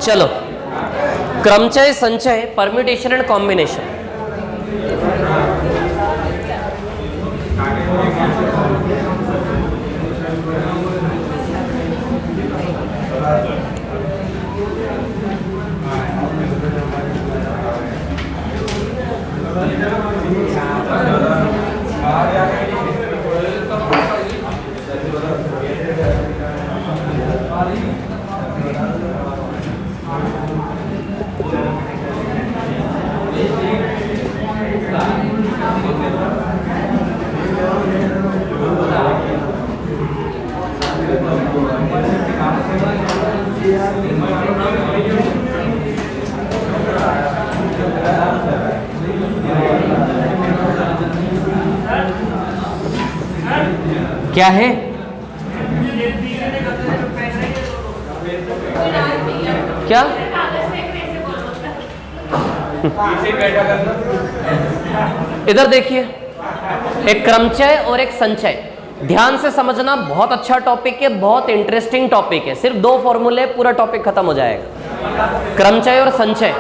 चलो, क्रमचय, संचय, permutation and combination. क्या है? क्या? इधर देखिए, एक क्रमचय और एक संचय। ध्यान से समझना, बहुत अच्छा टॉपिक है, बहुत इंटरेस्टिंग टॉपिक है। सिर्फ 2 फॉर्मूले, पूरा टॉपिक खत्म हो जाएगा। क्रमचय और संचय।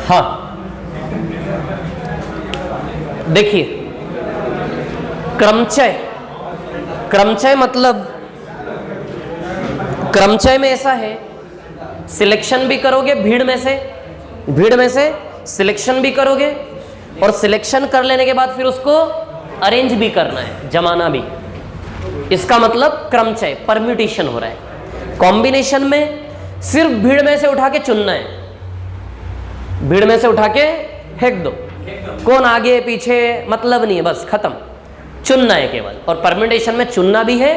हाँ, देखिए, क्रमचय, क्रमचय मतलब, क्रमचय में ऐसा है, सिलेक्शन भी करोगे भीड़ में से सिलेक्शन भी करोगे, और सिलेक्शन कर लेने के बाद फिर उसको अरेंज भी करना है, जमाना भी। इसका मतलब क्रमचय, परम्यूटेशन हो रहा है। कॉम्बिनेशन में सिर्फ भीड़ में से उठा के चुनना है, भीड़ में से उठा के फेंक दो, कौन आगे पीछे मतलब नहीं है, बस खत्म, चुनना है केवल। और परम्यूटेशन में चुनना भी है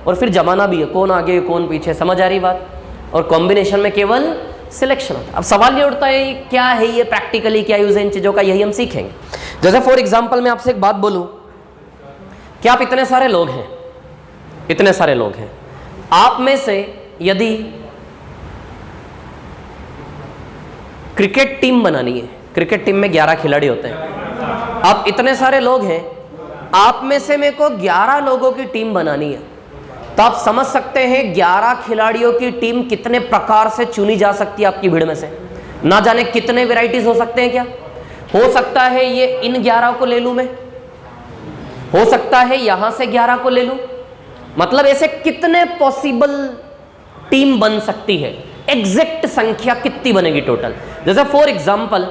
और फिर जमाना भी है, कौन आगे कौन पीछे, समझ आ रही बात। और कॉम्बिनेशन में केवल सिलेक्शन होता है। अब सवाल ये उठता है, क्या है ये, प्रैक्टिकली क्या यूज है इन चीजों का, यही हम सीखेंगे। जैसे फॉर एग्जाम्पल मैं आपसे एक बात बोलूं कि आप इतने सारे लोग हैं, इतने सारे लोग हैं, आप में से यदि क्रिकेट टीम बनानी है, क्रिकेट टीम में 11 खिलाड़ी होते हैं, आप इतने सारे लोग हैं, आप में से मेरे को 11 लोगों की टीम बनानी है, तो आप समझ सकते हैं 11 खिलाड़ियों की टीम कितने प्रकार से चुनी जा सकती है आपकी भीड़ में से। ना जाने कितने वैरायटीज हो सकते हैं। क्या हो सकता है, ये इन 11 को ले लूं मैं, हो सकता है यहां से 11 को ले लूं, मतलब ऐसे कितने पॉसिबल टीम बन सकती है, एग्जैक्ट संख्या कितनी बनेगी टोटल। जैसे फॉर एग्जाम्पल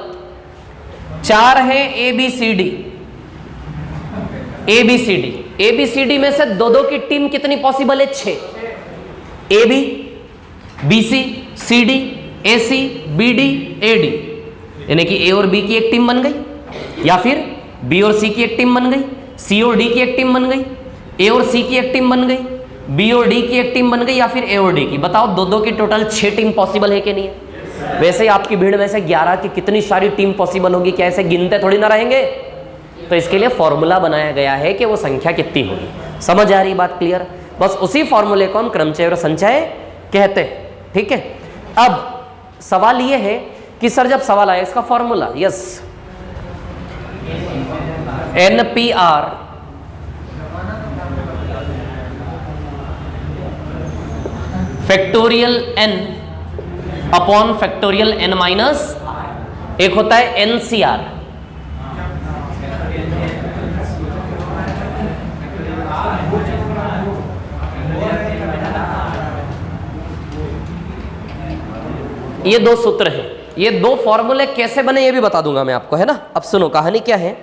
4 है ABCD, ABCD में से 2-2 की टीम कितनी पॉसिबल है, 6। AB, BC, CD, AC, BD, AD, यानी कि A और B की एक टीम बन गई, या फिर B और C की एक टीम बन गई, C और D की एक टीम बन गई, A और C की एक टीम बन गई, B और D की एक टीम बन गई, या फिर A और D की। बताओ 2-2 की टोटल 6 टीम पॉसिबल है कि नहीं है। वैसे ही आपकी भीड़ में से 11 की कितनी सारी टीम पॉसिबल होगी, क्या ऐसे गिनते थोड़ी ना रहेंगे। तो इसके लिए फॉर्मूला बनाया गया है कि वो संख्या कितनी होगी। समझ आ रही बात, क्लियर। बस उसी फॉर्मूले को हम क्रमचय और संचय कहते हैं, ठीक है। अब सवाल ये है कि सर जब सवाल आया इसका formula, yes, NPR factorial n upon factorial n minus, एक होता है NCR, ये 2 सूत्र हैं। ये 2 फॉर्मूले कैसे बने ये भी बता दूंगा मैं आपको, है ना। अब सुनो, कहानी क्या है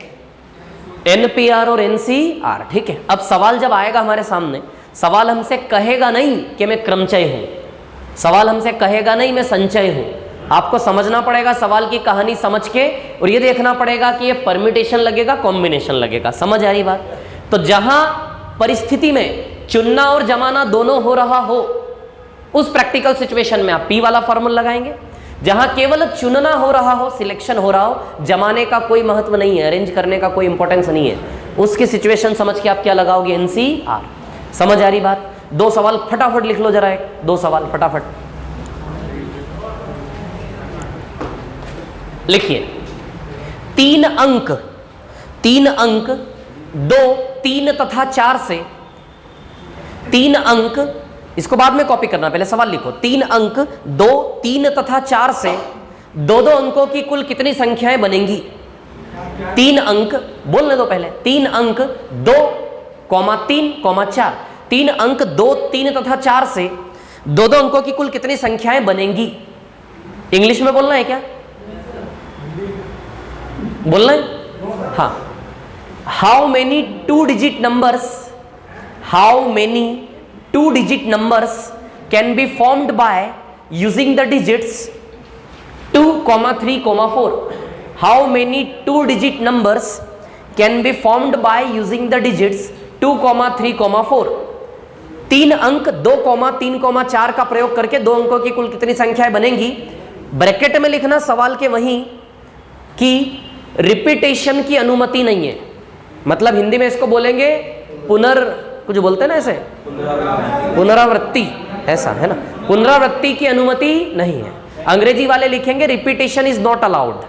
NPR और NCR, ठीक है। अब सवाल जब आएगा हमारे सामने, सवाल हमसे कहेगा नहीं कि मैं क्रमचय हूं, सवाल हमसे कहेगा नहीं मैं संचय हूं। आपको समझना पड़ेगा सवाल की कहानी समझ के, और ये देखना पड़ेगा कि ये परम्यूटेशन लगेगा कॉम्बिनेशन लगेगा। समझ आ रही बात? तो जहां परिस्थिति में चुनना और जमाना दोनों हो रहा हो, उस प्रैक्टिकल सिचुएशन में आप P वाला फॉर्मूला लगाएंगे। जहां केवल चुनना हो रहा हो, सिलेक्शन हो रहा हो, जमाने का कोई महत्व नहीं है, अरेंज करने का कोई इंपॉर्टेंस नहीं है, उसकी सिचुएशन समझ के आप क्या लगाओगे? NCR। समझ आ रही बात? दो सवाल फटाफट लिख लो जरा, एक दो सवाल फटाफट लिखिए। 3 अंक 2, 3 तथा 4 से 3 अंक, इसको बाद में कॉपी करना, पहले सवाल लिखो। 3 अंक 2, 3 तथा 4 से 2 अंकों की कुल कितनी संख्याएं बनेंगी? 3 अंक बोलने दो पहले। 3 अंक 2, 3, 4। 3 अंक 2, 3 तथा 4 से 2 अंकों की कुल कितनी संख्याएं बनेंगी? इंग्लिश में बोलना है क्या? बोलना है? हाँ। How many 2 digit numbers can be formed by using the digits 2, 3, 4? How many 2 digit numbers can be formed by using the digits 2, 3, 4? 3 अंक 2, 3, 4 का प्रयोग करके 2 अंकों की कुल कितनी संख्याएं बनेंगी? ब्रैकेट में लिखना सवाल के वहीं कि रिपीटेशन की अनुमति नहीं है। मतलब हिंदी में इसको बोलेंगे कुछ बोलते हैं ना ऐसे, पुनरावृत्ति, ऐसा है ना, पुनरावृत्ति की अनुमति नहीं है। अंग्रेजी वाले लिखेंगे repetition is not allowed,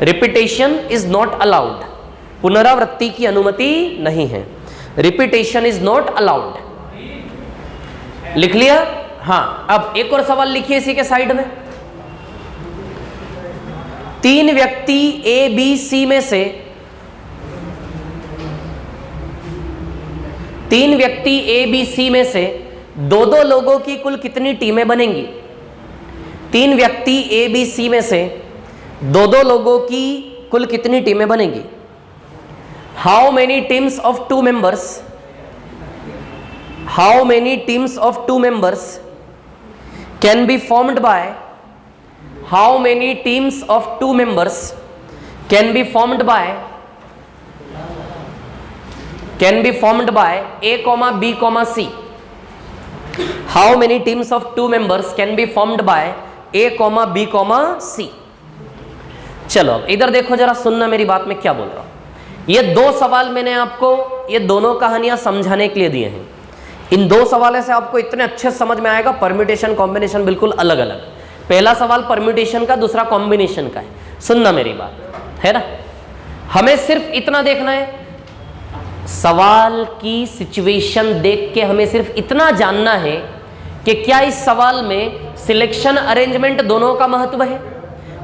repetition is not allowed, पुनरावृत्ति की अनुमति नहीं है, रिपीटेशन इज नॉट अलाउड। लिख लिया? हाँ। अब एक और सवाल लिखिए इसी के साइड में। 3 व्यक्ति ABC में से 3 व्यक्ति ABC में से 2 लोगों की कुल कितनी टीमें बनेंगी? 3 व्यक्ति ABC में से 2 लोगों की कुल कितनी टीमें बनेंगी? How many teams of 2 members, how many teams of 2 members can be formed by, how many teams of 2 members can be formed by A, B, C? How many teams of 2 members can be formed by A, B, C? चलो इधर देखो जरा, सुनना मेरी बात में क्या बोल रहा हूं। ये 2 सवाल मैंने आपको ये दोनों कहानियां समझाने के लिए दिए हैं। इन 2 सवालों से आपको इतने अच्छे समझ में आएगा, परम्यूटेशन कॉम्बिनेशन बिल्कुल अलग अलग। पहला सवाल परम्यूटेशन का, दूसरा कॉम्बिनेशन का है। सुनना मेरी बात, है ना। हमें सिर्फ इतना देखना है, सवाल की सिचुएशन देख के हमें सिर्फ इतना जानना है कि क्या इस सवाल में सिलेक्शन अरेंजमेंट दोनों का महत्व है।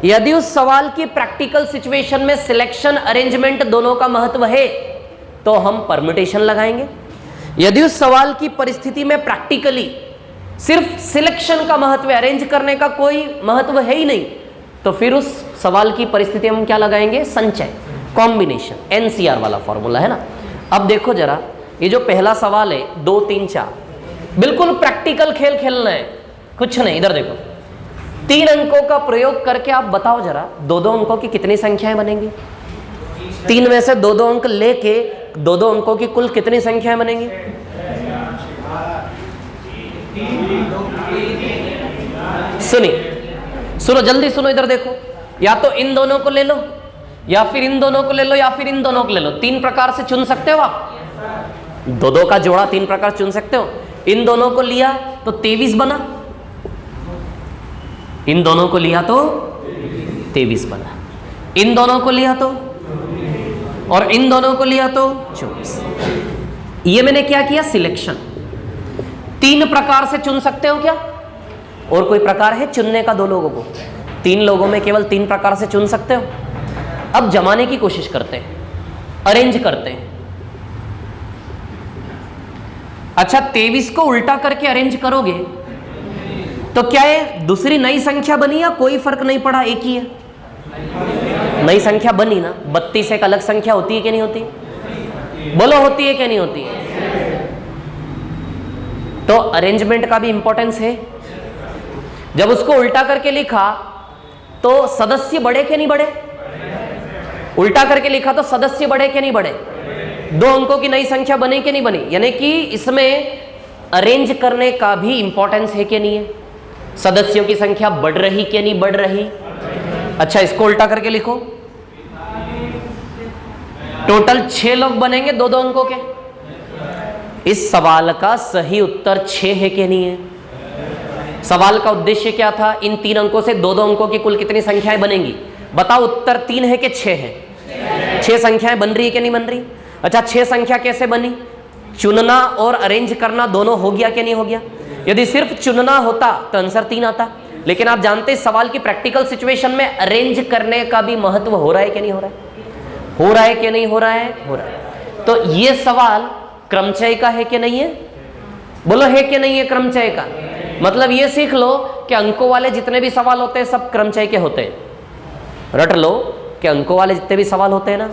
यदि उस सवाल की प्रैक्टिकल सिचुएशन में सिलेक्शन अरेंजमेंट दोनों का महत्व है तो हम परम्यूटेशन लगाएंगे। यदि उस सवाल की परिस्थिति में प्रैक्टिकली सिर्फ सिलेक्शन का महत्व है, अरेंज करने का कोई महत्व है ही नहीं, तो फिर उस सवाल की परिस्थिति में हम क्या लगाएंगे? संचय, कॉम्बिनेशन, NCR वाला फॉर्मूला है ना। अब देखो जरा, ये जो पहला सवाल है 2, 3, 4, बिल्कुल प्रैक्टिकल खेल खेलना है, कुछ नहीं। इधर देखो, 3 अंकों का प्रयोग करके आप बताओ जरा 2 अंकों की कितनी संख्याएं बनेंगी? 3 में से 2 अंक लेके 2 अंकों की कुल कितनी संख्याएं बनेंगी? सुनो जल्दी सुनो, इधर देखो, या तो इन दोनों को ले लो, या फिर इन दोनों को ले लो, या फिर इन दोनों को ले लो। 3 प्रकार से चुन सकते हो आप। 2 का जोड़ा 3 प्रकार चुन सकते हो। इन दोनों को लिया तो 23 बना, इन दोनों को लिया तो 23 बना, इन दोनों को लिया तो, और इन दोनों को लिया तो 24। ये मैंने क्या किया? सिलेक्शन। 3 प्रकार से चुन सकते हो क्या? और कोई प्रकार है चुनने का 2 लोगों को? 3 लोगों में केवल 3 प्रकार से चुन सकते हो। अब जमाने की कोशिश करते हैं, अरेंज करते हैं। अच्छा, 23 को उल्टा करके अरेंज करोगे तो क्या है? दूसरी नई संख्या बनी या कोई फर्क नहीं पड़ा, एक ही है? नई संख्या बनी ना, 32 एक अलग संख्या होती है कि नहीं होती? बोलो होती है कि नहीं होती है? तो अरेंजमेंट का भी इंपॉर्टेंस है। जब उसको उल्टा करके लिखा तो सदस्य बढ़े कि नहीं बढ़े? उल्टा करके लिखा तो सदस्य बढ़े कि नहीं बढ़े? 2 अंकों की नई संख्या बने कि नहीं बनी? यानी कि इसमें अरेंज करने का भी इंपॉर्टेंस है कि नहीं है? सदस्यों की संख्या बढ़ रही कि नहीं बढ़ रही? अच्छा, इसको उल्टा करके लिखो। टोटल 6 लोग बनेंगे 2-2 अंकों के। इस सवाल का सही उत्तर 6 है कि नहीं है? सवाल का उद्देश्य क्या था? इन 3 अंकों से 2-2 अंकों की कुल कितनी संख्याएं बनेंगी? बताओ, उत्तर 3 है कि 6 है? 6 संख्याएं बन रही है कि नहीं बन रही? अच्छा, 6 संख्या कैसे बनी? चुनना और अरेंज करना दोनों हो गया कि नहीं हो गया? यदि सिर्फ चुनना होता तो आंसर 3 आता, लेकिन आप जानते हैं सवाल की प्रैक्टिकल सिचुएशन में अरेंज करने का भी महत्व हो रहा है कि नहीं हो रहा है? हो रहा है कि नहीं हो रहा है? हो रहा है। तो ये सवाल क्रमचय का है कि नहीं है? बोलो है कि नहीं है क्रमचय का? मतलब ये सीख लो कि अंकों वाले जितने भी सवाल होते हैं सब क्रमचय के होते हैं। रट लो कि अंकों वाले जितने भी सवाल होते हैं ना,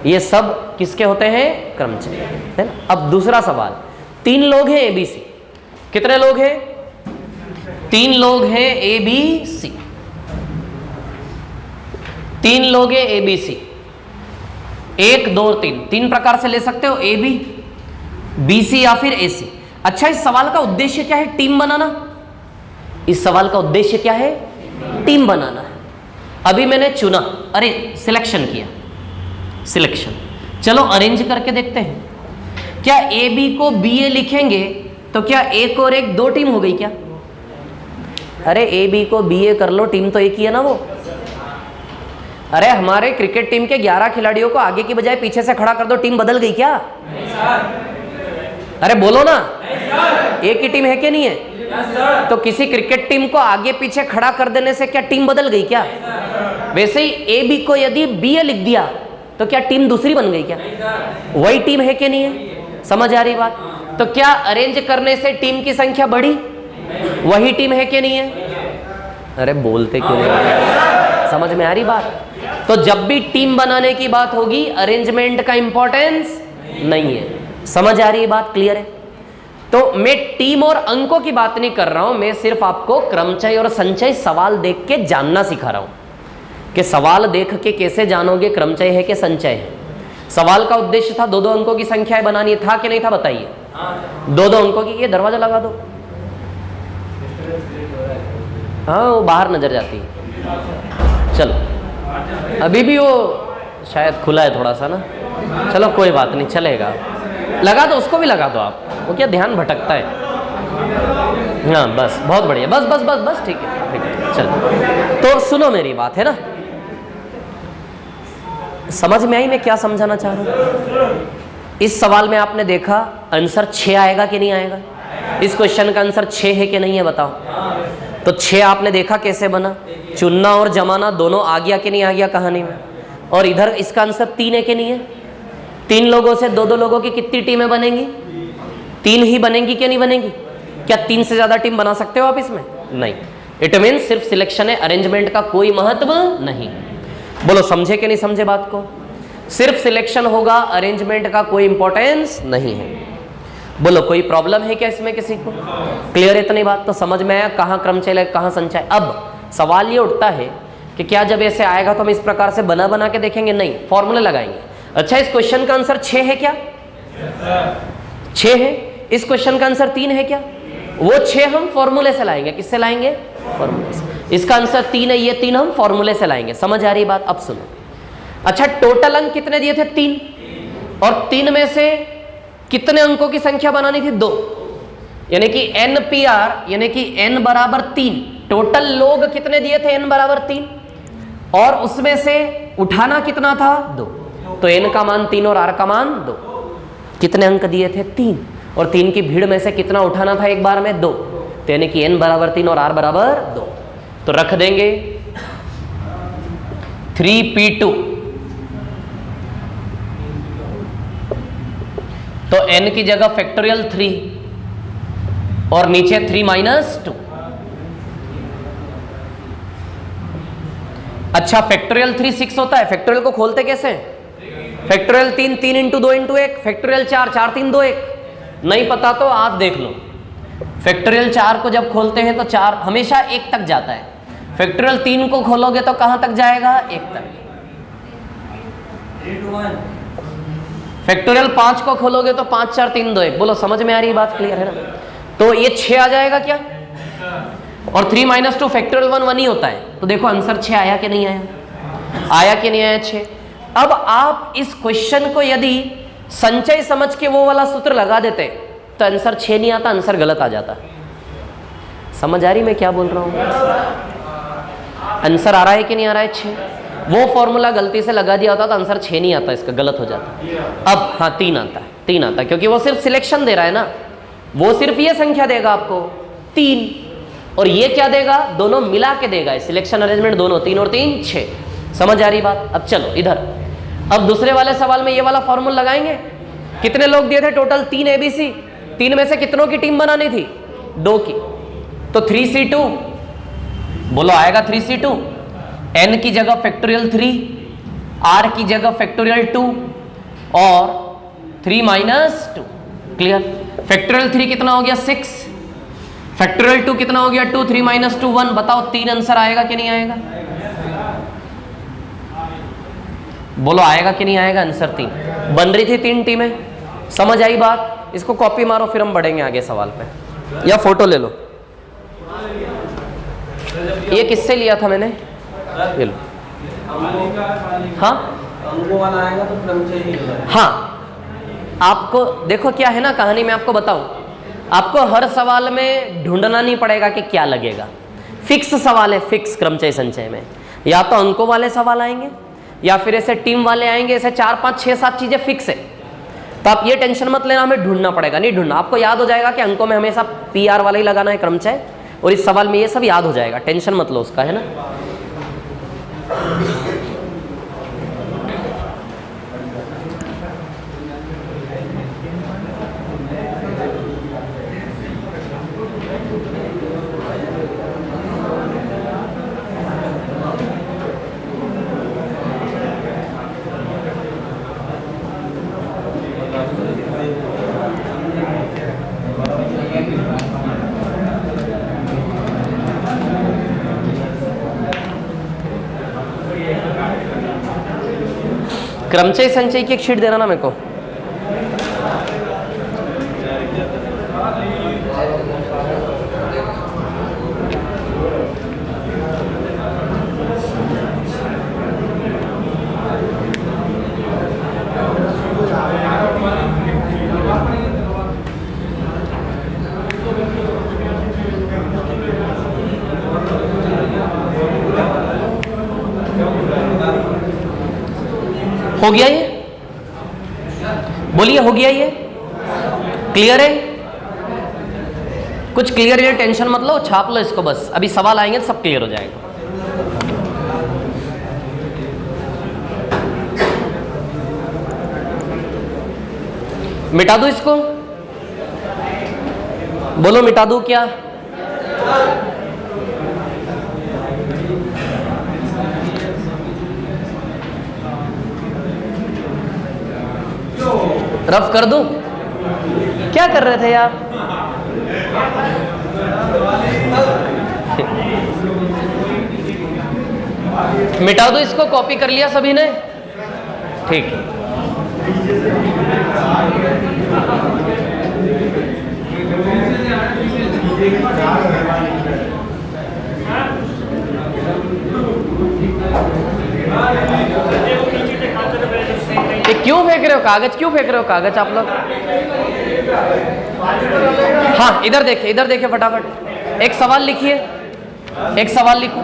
ये सब किसके होते हैं? क्रमचय, है ना। अब दूसरा सवाल, 3 लोग हैं एबीसी। कितने लोग हैं? 3 लोग हैं एबीसी। 3 लोग हैं एबीसी। 1 2 3 3 प्रकार से ले सकते हो, ए बी, बी सी या फिर ए सी। अच्छा, इस सवाल का उद्देश्य क्या है? टीम बनाना। इस सवाल का उद्देश्य क्या है? टीम बनाना है। अभी मैंने चुना, अरे सिलेक्शन किया, सिलेक्शन। चलो अरेंज करके देखते हैं। क्या ए बी को बी ए लिखेंगे तो क्या 1 और 1 2 टीम हो गई क्या? अरे ए बी को बी ए कर लो, टीम तो एक ही है ना वो। अरे हमारे क्रिकेट टीम के 11 खिलाड़ियों को आगे की बजाय पीछे से खड़ा कर दो, टीम बदल गई क्या? नहीं सर। अरे बोलो ना, एक ही टीम है कि नहीं है? सर। तो किसी क्रिकेट टीम को आगे पीछे खड़ा कर देने से क्या टीम बदल गई क्या? वैसे ही ए बी को यदि बी ए लिख दिया तो क्या टीम दूसरी बन गई क्या? वही टीम है कि नहीं है? समझ आ रही बात? तो क्या अरेंज करने से टीम की संख्या बढ़ी? वही टीम है कि नहीं है? अरे बोलते क्यों नहीं? समझ में आ रही बात? तो जब भी टीम बनाने की बात होगी अरेंजमेंट का इंपॉर्टेंस नहीं है। समझ आ रही है बात? क्लियर है? तो मैं टीम और अंकों की बात नहीं कर रहा हूं, मैं सिर्फ आपको क्रमचय और संचय सवाल देख के जानना सिखा रहा हूं कि सवाल देख के कैसे जानोगे क्रमचय है कि संचय है। सवाल का उद्देश्य था 2-2 अंकों की संख्याएं बनानी, था कि नहीं था? बताइए। 2-2 अंकों की। ये दरवाजा लगा दो, हाँ वो बाहर नजर जाती है। चलो अभी भी वो शायद खुला है थोड़ा सा ना, चलो कोई बात नहीं, चलेगा। लगा दो, उसको भी लगा दो आप, वो क्या ध्यान भटकता है। हाँ बस, बहुत बढ़िया, बस बस बस बस, ठीक है ठीक है। चलो तो सुनो मेरी बात, है ना? समझ में आई मैं क्या समझाना चाह रहा हूँ? इस सवाल में आपने देखा आंसर 6 आएगा कि नहीं आएगा? इस क्वेश्चन का आंसर 6 है कि नहीं है? बताओ। तो 6 आपने देखा कैसे बना? चुनना और जमाना दोनों आ गया कि नहीं आ गया कहानी में? और इधर इसका आंसर 3 है कि नहीं है? 3 लोगों से 2-2 लोगों की कितनी टीमें बनेंगी? 3 ही बनेंगी कि नहीं बनेंगी? क्या 3 से ज्यादा टीम बना सकते हो आप इसमें? नहीं। इट मीन्स सिर्फ सिलेक्शन है, अरेंजमेंट का कोई महत्व नहीं। बोलो समझे कि नहीं समझे बात को? सिर्फ सिलेक्शन होगा, अरेंजमेंट का कोई इंपॉर्टेंस नहीं है। बोलो कोई प्रॉब्लम है क्या इसमें किसी को? क्लियर है इतनी बात? तो समझ में आया कहाँ क्रमचय कहाँ संचय। अब सवाल ये उठता है कि क्या जब ऐसे आएगा तो हम इस प्रकार से बना बना के देखेंगे? नहीं, फॉर्मूले लगाएंगे। अच्छा, इस क्वेश्चन का आंसर 6 है क्या? 6 है। इस क्वेश्चन का आंसर 3 है क्या? वो 6 हम फॉर्मूले से लाएंगे। किससे लाएंगे? फॉर्मूले से। इसका आंसर 3 है, ये 3 हम फॉर्मूले से लाएंगे। समझ आ रही बात? अब सुनो। अच्छा, टोटल अंक कितने दिए थे? 3। और 3 में से कितने अंकों की संख्या बनानी थी? 2। यानी कि NPR यानी कि n बराबर 3। टोटल लोग कितने दिए थे? n बराबर 3। और उसमें से उठाना कितना था? 2। तो n का मान 3 और r का मान 2। कितने अंक दिए थे? 3। और 3 की भीड़ में से कितना उठाना था एक बार में? 2। तो यानी कि n बराबर 3 और r बराबर 2। तो रख देंगे 3p2। तो n की जगह फैक्टोरियल 3 और नीचे 3 - 2। अच्छा फैक्टोरियल 3 6 होता है, फैक्टोरियल को खोलते कैसे? Factorial 3 3 into 2 into 1, factorial 4 4 3 2 1। नहीं पता तो आप देख लो, फैक्टोरियल 4 को जब खोलते हैं तो 4 हमेशा 1 तक जाता है, फैक्टोरियल 3 को खोलोगे तो कहां तक जाएगा? 1 तक। फैक्टोरियल 5 को खोलोगे तो 5 4 3 2 1। बोलो समझ में आ रही है बात? क्लियर है ना? तो ये 6 आ जाएगा क्या? और 3 - 2 फैक्टोरियल 1 1 ही होता है। तो देखो आंसर 6 आया कि नहीं आया? आया कि नहीं आया? 6। अब आप इस क्वेश्चन को यदि संचय समझ के वो वाला सूत्र लगा देते तो आंसर 6 नहीं आता, आंसर गलत आ जाता। समझ आ रही मैं क्या बोल रहा हूं? आंसर आ रहा है कि नहीं आ रहा है? 6। वो फॉर्मूला गलती से लगा दिया होता तो आंसर 6 नहीं आता, इसका गलत हो जाता। अब हाँ 3 आता है, 3 आता है, क्योंकि वो सिर्फ सिलेक्शन दे रहा है ना, वो सिर्फ ये संख्या देगा आपको 3, और ये क्या देगा? दोनों मिला के देगा, सिलेक्शन अरेंजमेंट दोनों, 3 और 3 6। समझ आ रही बात? अब चलो इधर, अब दूसरे वाले सवाल में ये वाला फॉर्मूला लगाएंगे। कितने लोग दिए थे टोटल? 3 ABC। 3 में से कितनों की टीम बनानी थी? 2 की। तो 3C2, बोलो आएगा 3C2। n की जगह फैक्टोरियल 3, r की जगह फैक्टोरियल 2 और 3 - 2। क्लियर? फैक्टोरियल 3 कितना हो गया? 6। फैक्टोरियल 2 कितना हो गया? 2। 3 - 2 1। बताओ 3 आंसर आएगा कि नहीं आएगा? बोलो आएगा कि नहीं आएगा? आंसर 3। बन रही थी 3 टीमें। समझ आई बात? इसको कॉपी मारो, फिर हम बढ़ेंगे आगे सवाल पे, या फोटो ले लो। ये किससे लिया था मैंने? ये लो। हाँ हाँ, आपको देखो क्या है ना कहानी, में आपको बताऊं, आपको हर सवाल में ढूंढना नहीं पड़ेगा कि क्या लगेगा। फिक्स सवाल है, फिक्स क्रमचय संचय में या तो अंकों वाले सवाल आएंगे या फिर ऐसे टीम वाले आएंगे, ऐसे 4 5 6 7 चीजें फिक्स है। तो आप ये टेंशन मत लेना हमें ढूंढना पड़ेगा, नहीं ढूंढना। आपको याद हो जाएगा कि अंकों में हमेशा PR वाला ही लगाना है क्रमचय, और इस सवाल में ये सब याद हो जाएगा, टेंशन मत लो उसका, है ना। क्रमचय संचय की एक शीट देना ना मेरे को। हो गया ये? बोलिए हो गया ये? क्लियर है? कुछ क्लियर है? टेंशन मत लो, छाप लो इसको बस, अभी सवाल आएंगे तो सब क्लियर हो जाएगा। मिटा दूं इसको? बोलो मिटा दूं क्या? रफ कर दूं? क्या कर रहे थे यार? मिटा दो इसको, कॉपी कर लिया सभी ने? ठीक है। क्यों फेंक रहे हो कागज? क्यों फेंक रहे हो कागज आप लोग? हाँ इधर देखिए, इधर देखिए फटाफट। एक सवाल लिखिए, एक सवाल लिखो,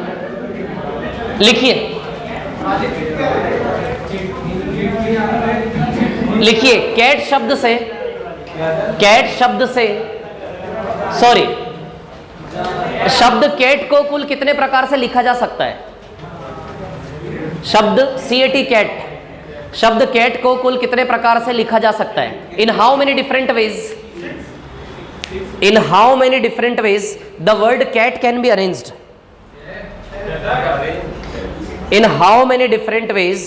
लिखिए लिखिए। कैट शब्द से, कैट शब्द से, सॉरी, शब्द कैट को कुल कितने प्रकार से लिखा जा सकता है? शब्द CAT कैट, शब्द कैट को कुल कितने प्रकार से लिखा जा सकता है? In how many different ways, in how many different ways the word cat can be arranged? In how many different ways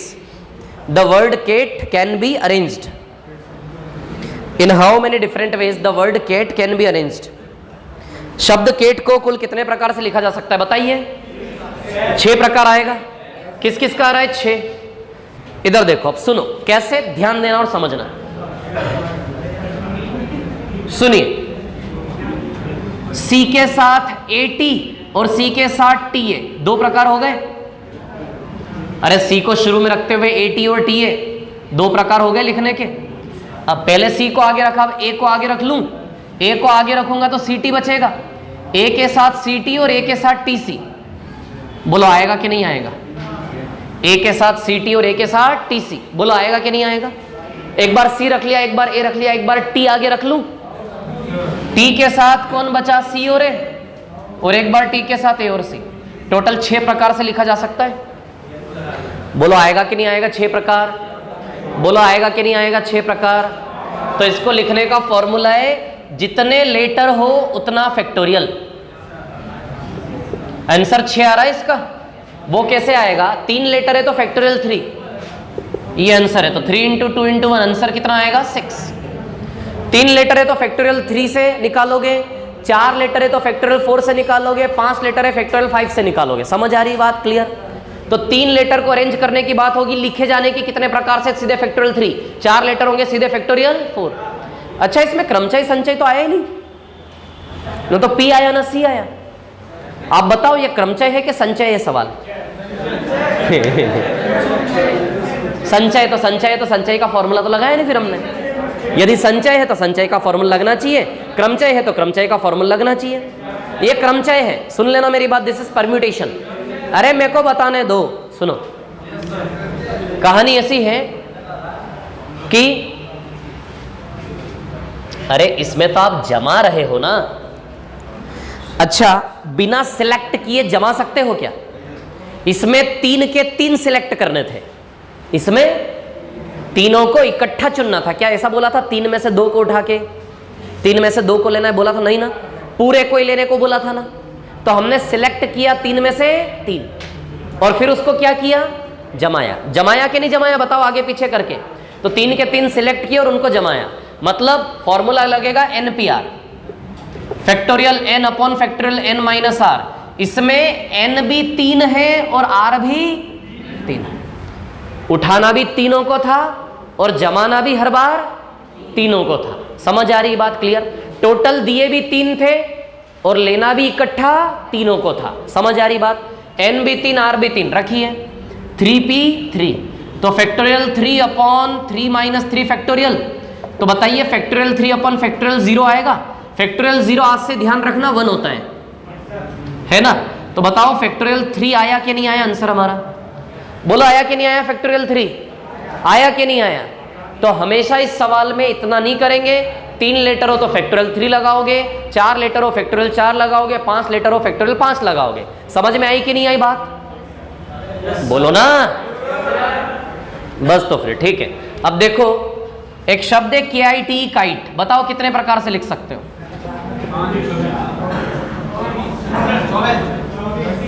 the word cat can be arranged? In how many different ways the word cat can be arranged? शब्द cat को कुल कितने प्रकार से लिखा जा सकता है बताइए? 6 प्रकार आएगा। किस किस का आ रहा है? 6। इधर देखो, अब सुनो कैसे, ध्यान देना और समझना। सुनिए, सी के साथ एटी और सी के साथ टीए 2 प्रकार हो गए। अरे सी को शुरू में रखते हुए एटी और टीए 2 प्रकार हो गए लिखने के। अब पहले सी को आगे रखा, अब ए को आगे रख लूं, ए को आगे रखूंगा तो सी टी बचेगा, ए के साथ सी टी और ए के साथ टी सी। बोलो आएगा कि नहीं आएगा? ए के साथ सी टी और ए के साथ टी सी, बोलो आएगा कि नहीं आएगा? एक बार सी रख लिया, एक बार ए रख लिया, एक बार टी आगे रख लूं, टी के साथ कौन बचा? सी और ए, और एक बार टी के साथ ए और सी। टोटल 6 प्रकार से लिखा जा सकता है। बोलो आएगा कि नहीं आएगा? 6 प्रकार। बोलो आएगा कि नहीं आएगा? 6 प्रकार। तो इसको लिखने का फॉर्मूला है जितने लेटर हो उतना फैक्टोरियल। आंसर 6 आ रहा है इसका। वो कैसे आएगा? 3 लेटर है तो फैक्टोरियल 3, ये आंसर है। तो 3 इंटू 2 इंटू 1 आंसर कितना आएगा? 6। 3 लेटर है तो फैक्टोरियल 3 से निकालोगे, 4 लेटर है तो फैक्टोरियल 4 से निकालोगे, 5 लेटर है फैक्टोरियल 5 से निकालोगे। समझ आ रही बात? क्लियर? तो 3 लेटर को अरेंज करने की बात होगी, लिखे जाने की कितने प्रकार से? सीधे फैक्टोरियल 3, 4 लेटर होंगे सीधे फैक्टोरियल 4। अच्छा, इसमें क्रमचय संचय तो आया ही नहीं, न तो पी आया न सी आया। आप बताओ ये क्रमचय है कि संचय है? सवाल संचय तो संचय का फॉर्मूला तो लगाया नहीं फिर हमने। यदि संचय है तो संचय का फॉर्मूला लगना चाहिए, क्रमचय है तो क्रमचय का फॉर्मूला लगना चाहिए। ये क्रमचय है, सुन लेना मेरी बात, दिस इज परम्यूटेशन। अरे मेरे को बताने दो, सुनो। कहानी ऐसी है कि अरे इसमें तो आप जमा रहे हो ना। अच्छा, बिना सिलेक्ट किए जमा सकते हो क्या? इसमें 3 के 3 सिलेक्ट करने थे, इसमें तीनों को इकट्ठा चुनना था। क्या ऐसा बोला था? 3 में से 2 को उठा के 3 में से 2 को लेना है, बोला था नहीं ना? पूरे को ही लेने को बोला था ना? तो हमने सिलेक्ट किया 3 में से 3 और फिर उसको क्या किया? जमाया। जमाया कि नहीं जमाया? बताओ आगे पीछे करके। तो 3 के 3 सिलेक्ट किए और उनको जमाया, मतलब फॉर्मूला लगेगा NPR, factorial n upon factorial n minus r। इसमें n भी 3 है और r भी 3 है। उठाना भी तीनों को था और जमाना भी हर बार तीनों को था। समझ आ रही बात? क्लियर? टोटल दिए भी 3 थे और लेना भी इकट्ठा तीनों को था। समझ आ रही बात? n भी 3, r भी 3 रखिए, 3p3। तो फैक्टोरियल 3 अपॉन 3 माइनस 3 फैक्टोरियल। तो बताइए फैक्टोरियल 3 अपॉन फैक्टोरियल 0 आएगा? फैक्टोरियल 0 आज से ध्यान रखना 1 होता है ना? तो बताओ फैक्टोरियल 3 आया कि नहीं आया? आंसर हमारा बोलो आया कि नहीं आया? फैक्टोरियल 3 आया कि नहीं आया? तो हमेशा इस सवाल में इतना नहीं करेंगे, 3 लेटर हो तो फैक्टोरियल 3 लगाओगे, 4 लेटर हो फैक्टोरियल 4 लगाओगे, 5 लेटर हो फैक्टोरियल 5 लगाओगे। समझ में आई कि नहीं आई बात? बोलो ना। बस तो फिर ठीक है। अब देखो, एक शब्द है KIT, काइट। बताओ कितने प्रकार से लिख सकते हो?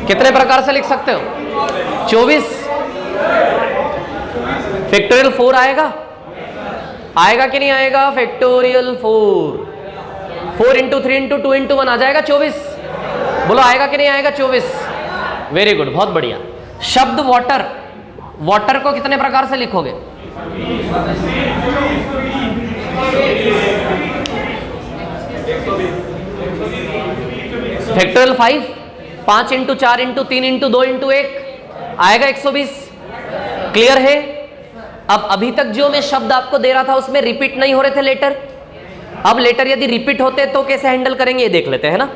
कितने प्रकार से लिख सकते हो? 24। फैक्टोरियल 4 आएगा? आएगा कि नहीं आएगा? फैक्टोरियल 4 इंटू 3 इंटू 2 इंटू 1 आ जाएगा 24। बोलो आएगा कि नहीं आएगा? 24। वेरी गुड, बहुत बढ़िया। शब्द वाटर, वाटर को कितने प्रकार से लिखोगे? Factorial 5 into 4 into 3 into 2 into 1 आएगा 120। क्लियर है? अब अभी तक जो मैं शब्द आपको दे रहा था उसमें रिपीट नहीं हो रहे थे लेटर। अब लेटर यदि रिपीट होते तो कैसे हैंडल करेंगे ये देख लेते हैं ना।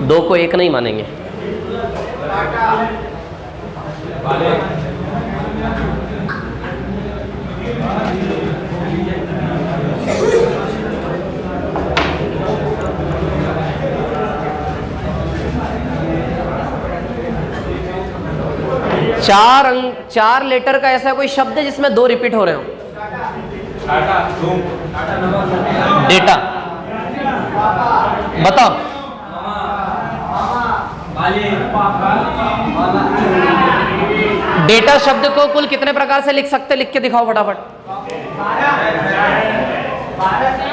2 को 1 नहीं मानेंगे। चार लेटर का ऐसा कोई शब्द है जिसमें 2 रिपीट हो रहे हो? डेटा बताओ। डेटा शब्द को कुल कितने प्रकार से लिख सकते, लिख के दिखाओ फटाफट।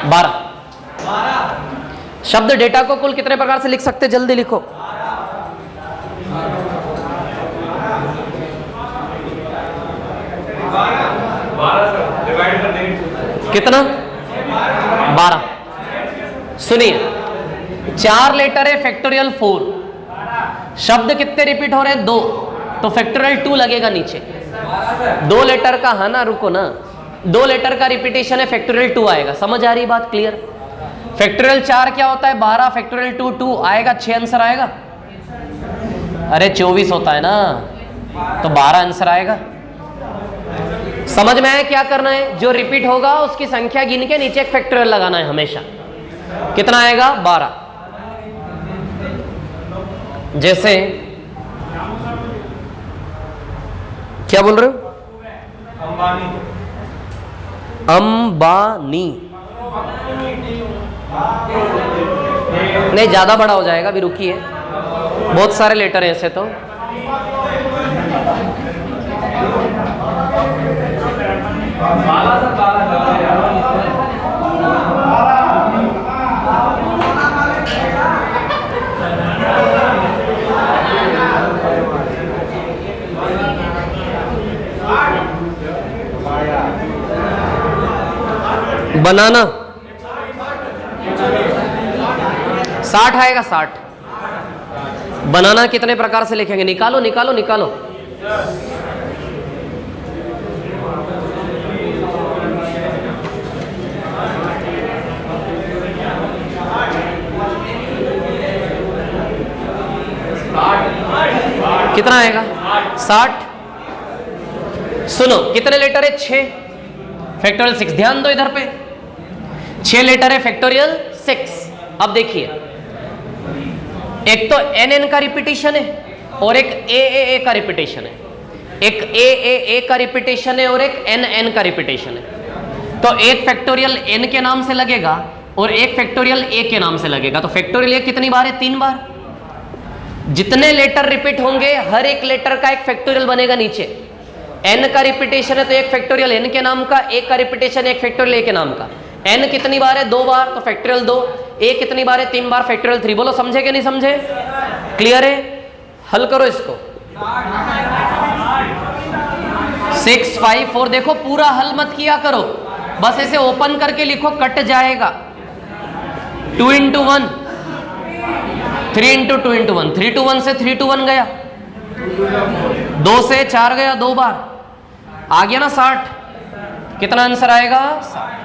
12 शब्द डेटा को कुल कितने प्रकार से लिख सकते, जल्दी लिखो। कितना? 12। सुनिए, 4 लेटर है, फैक्टोरियल 4। शब्द कितने रिपीट हो रहे हैं? 2, तो फैक्टोरियल 2 लगेगा नीचे। 2 लेटर का, है ना, रुको ना, 2 लेटर का रिपीटेशन है, फैक्टोरियल 2 आएगा। समझ आ रही बात? क्लियर? फैक्टोरियल 4 क्या होता है? 12, फैक्टोरियल 2 2 आएगा, 6 आंसर आएगा। अरे 24 होता है ना, तो 12 आंसर आएगा। समझ में आया क्या करना है? जो रिपीट होगा उसकी संख्या गिन के नीचे एक फैक्टोरियल लगाना है हमेशा। कितना आएगा? 12। जैसे क्या बोल रहे हो? अंबानी। नहीं, ज्यादा बड़ा हो जाएगा, अभी रुकिए, बहुत सारे लेटर हैं ऐसे तो। बनाना 60 आएगा, 60। बनाना कितने प्रकार से लिखेंगे? निकालो निकालो निकालो। कितना आएगा? 60। सुनो, कितने लेटर है? 6, फैक्टोरियल 6। ध्यान दो इधर पे, 6 लेटर है, फैक्टोरियल 6। अब देखिए, एक तो एन का रिपीटेशन है और एक ए का रिपीटेशन है। एक ए का रिपीटेशन है और एक एन का रिपीटेशन है। तो एक फैक्टोरियल एन के नाम से लगेगा और एक फैक्टोरियल ए के नाम से लगेगा। तो फैक्टोरियल ए कितनी बार है? 3 बार। जितने लेटर रिपीट होंगे हर एक लेटर का एक फैक्टोरियल बनेगा नीचे। एन का रिपीटेशन है तो एक फैक्टोरियल एन के नाम का, एक का रिपीटेशन एक फैक्टोरियल ए के नाम का। एन कितनी बार है? 2 बार, तो फैक्टोरियल 2। ए कितनी बार है? 3 बार, फैक्टोरियल 3। बोलो समझे कि नहीं समझे? क्लियर है? हल करो इसको। 6 5 4। देखो, पूरा हल मत किया करो, बस ऐसे ओपन करके लिखो, कट जाएगा। 2 into 1, 3 into 2 into 1, 3 to 1 से 3 to 1 गया, 2 से 4 गया, 2 बार आ गया ना 60। कितना आंसर आएगा? 60।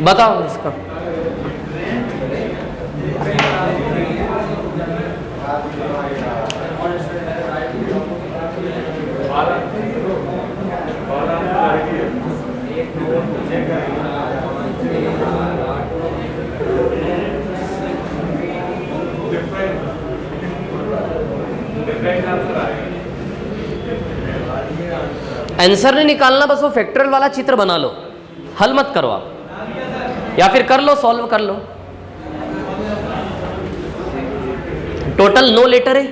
बताओ इसका। आंसर नहीं निकालना, बस वो फैक्टोरियल वाला चित्र बना लो, हल मत करो आप, या फिर कर लो, सॉल्व कर लो। टोटल 9 लेटर है।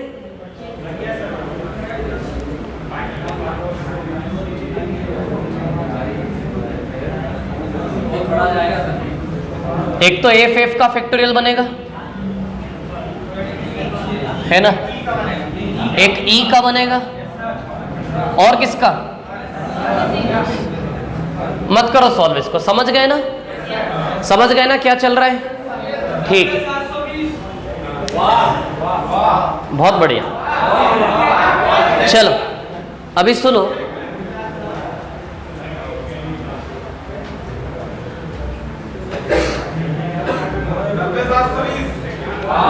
एक तो एफ का फैक्टोरियल बनेगा, है ना, एक ई का बनेगा, और किसका? मत करो सॉल्व इसको। समझ गए ना? समझ गए ना क्या चल रहा है? ठीक, बहुत बढ़िया। चलो अभी सुनो,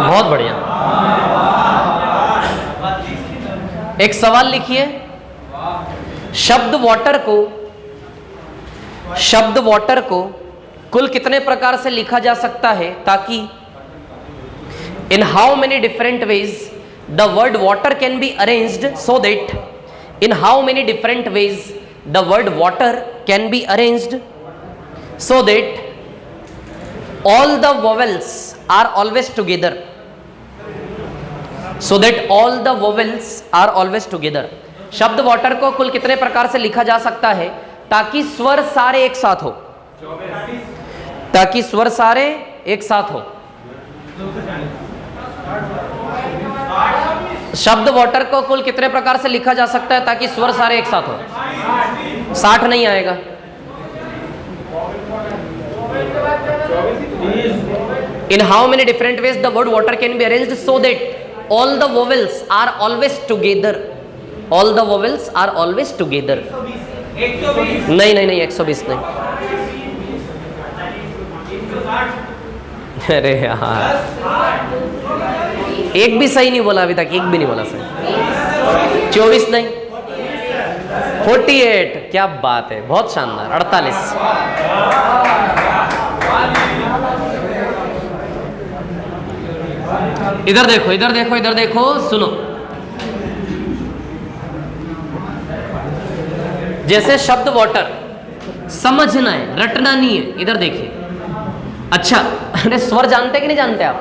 बहुत बढ़िया। एक सवाल लिखिए, शब्द वाटर को कुल कितने प्रकार से लिखा जा सकता है ताकि in how many different ways the word water can be arranged so that in how many different ways the word water can be arranged so that all the vowels are always together, so that all the vowels are always together। शब्द water को कुल कितने प्रकार से लिखा जा सकता है ताकि स्वर सारे एक साथ हो, ताकि स्वर सारे एक साथ हो। शब्द वाटर को कुल कितने प्रकार से लिखा जा सकता है ताकि स्वर सारे एक साथ हो? 60 नहीं आएगा। In how many different ways the word water can be arranged so that all the vowels are always together, all the vowels are always together। नहीं नहीं नहीं 120 नहीं। अरे यार एक भी सही नहीं बोला अभी तक, एक भी नहीं बोला सही। 24 नहीं 48, क्या बात है, बहुत शानदार। 48 इधर देखो इधर देखो इधर देखो, सुनो। जैसे शब्द वाटर समझना है, रटना नहीं है। इधर देखिए, अच्छा अरे स्वर जानते कि नहीं जानते आप?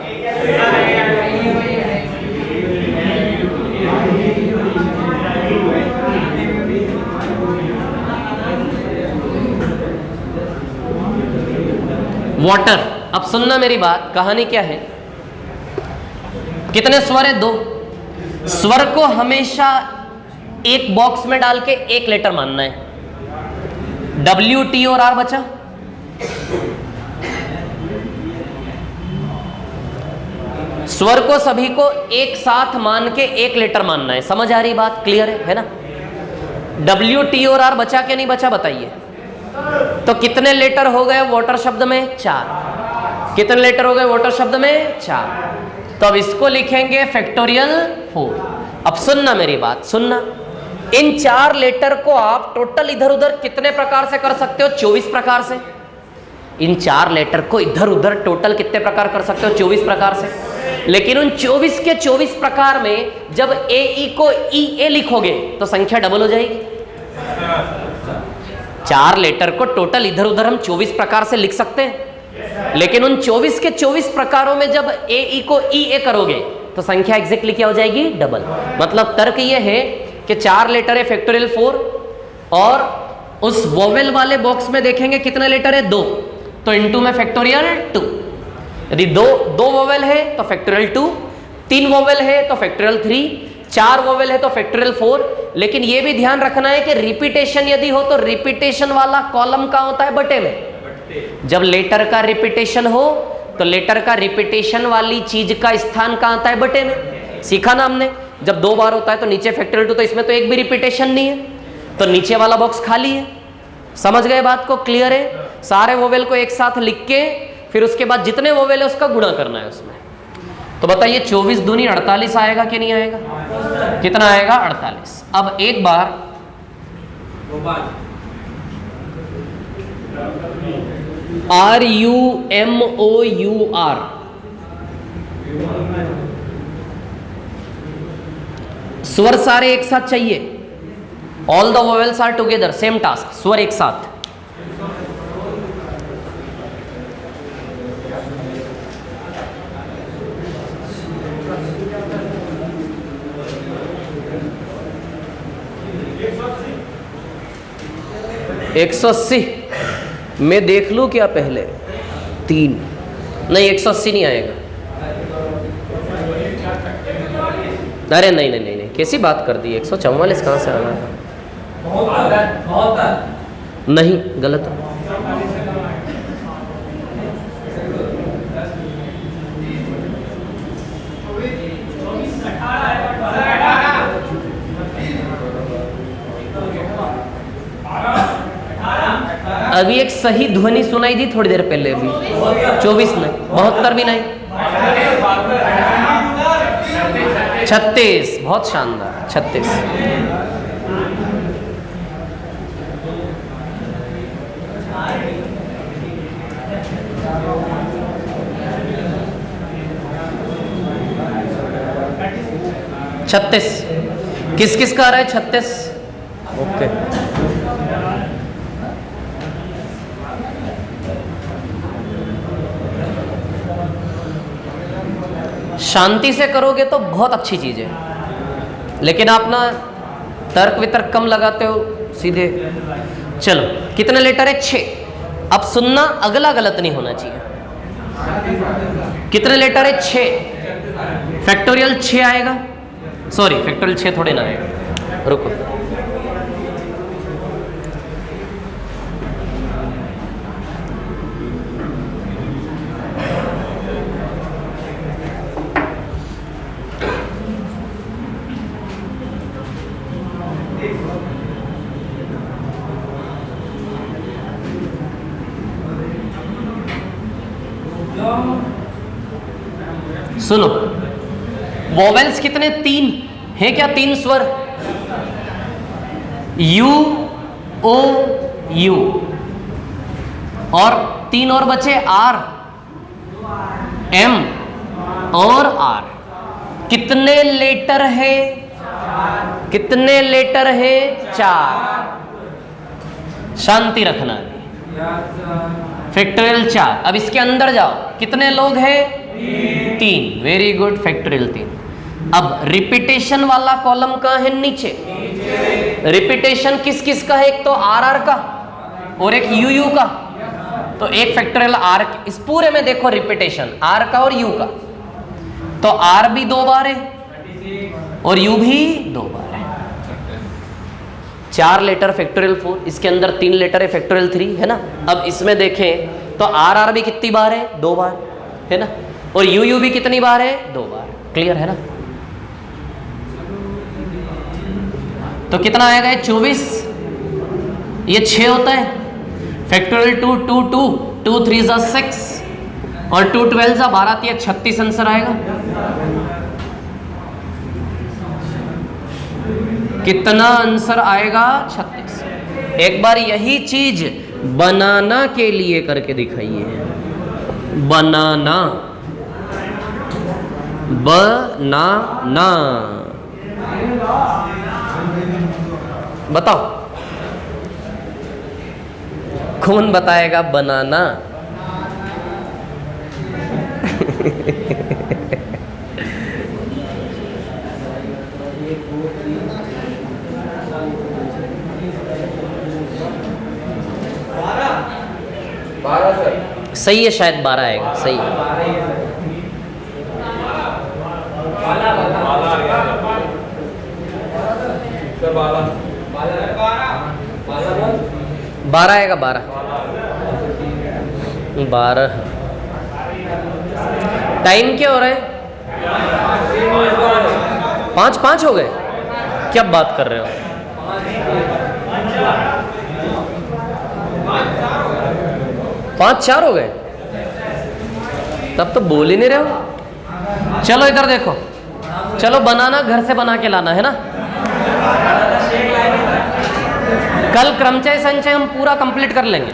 वाटर, अब सुनना मेरी बात, कहानी क्या है। कितने स्वर है? 2। स्वर को हमेशा एक बॉक्स में डाल के एक लेटर मानना है। W, T और R बचा। स्वर को सभी को एक साथ मान के एक लेटर मानना है। समझ आ रही बात? क्लियर है ना? W, T और R बचा के नहीं बचा बताइए? तो कितने लेटर हो गए वाटर शब्द में? 4। कितने लेटर हो गए वाटर शब्द में? 4। तो अब इसको लिखेंगे फैक्टोरियल 4। अब सुनना मेरी बात, सुनना। इन 4 लेटर को आप टोटल इधर उधर कितने प्रकार से कर सकते हो? 24 प्रकार से। इन 4 लेटर को इधर उधर टोटल कितने प्रकार कर सकते हो? 24 प्रकार से। लेकिन उन 24 के 24 प्रकार में जब ए ई को ई ए लिखोगे तो संख्या डबल हो जाएगी। 4 लेटर को टोटल इधर उधर हम 24 प्रकार से लिख सकते हैं, लेकिन उन 24 के 24 प्रकारों में जब ए ई को ई ए करोगे तो संख्या एग्जैक्टली क्या हो जाएगी? डबल। मतलब तर्क ये है कि 4 लेटर है फैक्टोरियल 4, और उस वोवेल वाले बॉक्स में देखेंगे कितने लेटर है? 2, तो इनटू में फैक्टोरियल 2। यदि दो वोवेल है तो फैक्टोरियल 2, 3 वोवेल है तो फैक्टोरियल 3, 4 वोवेल है तो फैक्टोरियल 4। लेकिन यह भी ध्यान रखना है कि रिपीटेशन यदि हो तो रिपीटेशन वाला कॉलम कहां होता है? बटे में। जब लेटर का रिपीटेशन हो तो लेटर का रिपीटेशन वाली चीज का स्थान कहां आता है? बटे में। सीखा ना हमने? जब 2 बार होता है तो नीचे फैक्टोरियल 2, तो इसमें तो एक भी रिपीटेशन नहीं है, तो नीचे वाला बॉक्स खाली है। समझ गए बात को? क्लियर है? सारे वोवेल को एक साथ लिख के फिर उसके बाद जितने वोवेल है उसका गुणा करना है उसमें। तो बताइए 24 दूनी 48 आएगा कि नहीं आएगा? कितना आएगा? 48। अब एक बार RUMOUR, स्वर सारे एक साथ चाहिए। All the vowels are together, same task, स्वर एक साथ। एक 180 मैं देख लूं क्या पहले? 3 नहीं 180 नहीं आएगा। अरे नहीं नहीं नहीं नहीं, कैसी बात कर दी? 144 कहाँ से आना था? नहीं, गलत। अभी एक सही ध्वनि सुनाई दी थोड़ी देर पहले, अभी 24 नहीं, 72 भी नहीं। 36, बहुत शानदार, 36। किस किस का आ रहा है 36? ओके, शांति से करोगे तो बहुत अच्छी चीज है, लेकिन आप ना तर्क वितर्क कम लगाते हो सीधे। चलो कितने लेटर है? 6। अब सुनना, अगला गलत नहीं होना चाहिए। कितने लेटर है? 6। फैक्टोरियल 6 आएगा, सॉरी फैक्टोरियल 6 थोड़े ना आएगा, रुको। सुनो, वोवेल्स कितने? 3 है क्या? 3 स्वर, यू ओ यू, और 3 और बचे, आर एम और आर। कितने लेटर है? कितने लेटर है? 4। शांति रखना, फैक्टोरियल 4। अब इसके अंदर जाओ, कितने लोग हैं? 3। Very good, factorial 3। अब रिपीटेशन वाला कॉलम कहाँ है? नीचे। रिपीटेशन किस किस का है? एक तो आर आर का और एक यू यू का। तो एक फैक्टोरियल आर, इस पूरे में देखो रिपीटेशन आर का और यू का, तो आर भी 2 बार है और यू भी 2 बार है। 4 लेटर फैक्टोरियल 4, इसके अंदर 3 लेटर है फैक्टोरियल 3, है ना। अब इसमें देखें तो आर आर भी कितनी बार है? 2 बार, है ना। और यू यू भी कितनी बार है? 2 बार। क्लियर है ना। तो कितना आएगा? 24। ये 6 होता है। फैक्टोरियल 2 2 2 2 3 जा 6 और 2 12 जा 12, 36 आंसर आएगा। कितना आंसर आएगा? 36। एक बार यही चीज बनाना के लिए करके दिखाइए। बनाना, बनाना, बताओ कौन बताएगा बनाना? सही है, शायद 12 आएगा। सही है। 12 आएगा। 12। टाइम क्या हो रहा है? 5 हो गए? क्या बात कर रहे हो? 5-4 हो गए? तब तो बोल ही नहीं रहे हो। चलो इधर देखो, चलो बनाना घर से बना के लाना है ना। कल क्रमचय संचय हम पूरा कंप्लीट कर लेंगे।